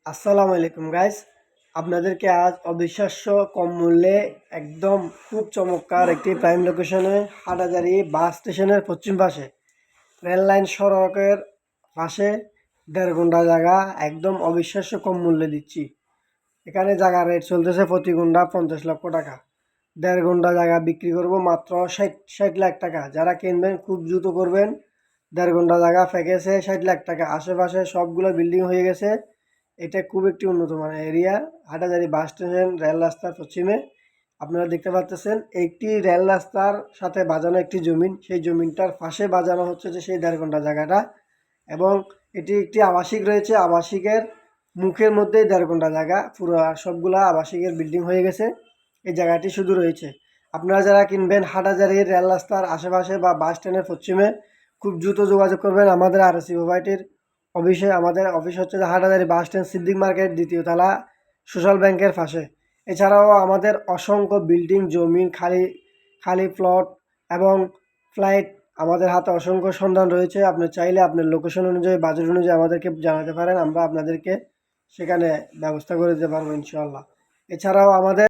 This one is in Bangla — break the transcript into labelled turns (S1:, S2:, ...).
S1: আসসালামু আলাইকুম গাইস। আপনাদেরকে আজ অবিশ্বাস্য কম মূল্যে একদম খুব চমৎকার একটি প্রাইম লোকেশনে হাটহাজারী বাস স্টেশনের পশ্চিম পাশে রেল লাইন সড়কের পাশে 1.5 ঘন্টা জায়গা একদম অবিশ্বাস্য কম মূল্যে দিচ্ছি। এখানে জায়গা রেট চলতেছে প্রতি ঘন্টা 50 লক্ষ টাকা। 1.5 ঘন্টা জায়গা বিক্রি করব মাত্র 60 লাখ টাকা। যারা কিনবেন খুব দ্রুত করবেন। 1.5 ঘন্টা জায়গা প্যাকেজে 60 লাখ টাকা। আশেপাশে সবগুলো বিল্ডিং হয়ে গেছে। এটা খুব একটি উন্নত মানের area. Hathazari bus station rail রাস্তার পশ্চিমে আপনারা দেখতে পাচ্ছেন একটি রেল রাস্তার সাথে বাজানো একটি জমিন, সেই জমিনটার পাশে বাজানো হচ্ছে যে সেই 1.5 ঘন্টা জায়গাটা, এবং এটি একটি আবাসিক রয়েছে। আবাসিকের মুখের মধ্যেই 1.5 ঘন্টা জায়গা, পুরো সবগুলা আবাসিকের বিল্ডিং হয়ে গেছে। এই জায়গাটি শুধু রয়েছে। আপনারা যারা কিনবেন হাটহাজারীর রেল রাস্তার আশেপাশে বা বাস স্ট্যান্ডের পশ্চিমে খুব দ্রুত যোগাযোগ করবেন আমাদের আরএসি প্রোভাইডের অফিসে। আমাদের অফিস হচ্ছে যে Hathazari bus stand, Siddique market, 2য় তলা, সোশ্যাল ব্যাংকের পাশে। এছাড়াও আমাদের অসংখ্য বিল্ডিং, জমিন, খালি খালি প্লট এবং ফ্লাইট আমাদের হাতে অসংখ্য সন্ধান রয়েছে। আপনি চাইলে আপনার লোকেশন অনুযায়ী, বাজেট অনুযায়ী আমাদেরকে জানাতে পারেন। আমরা আপনাদেরকে সেখানে ব্যবস্থা করে দিতে পারবো ইনশাআল্লাহ। এছাড়াও আমাদের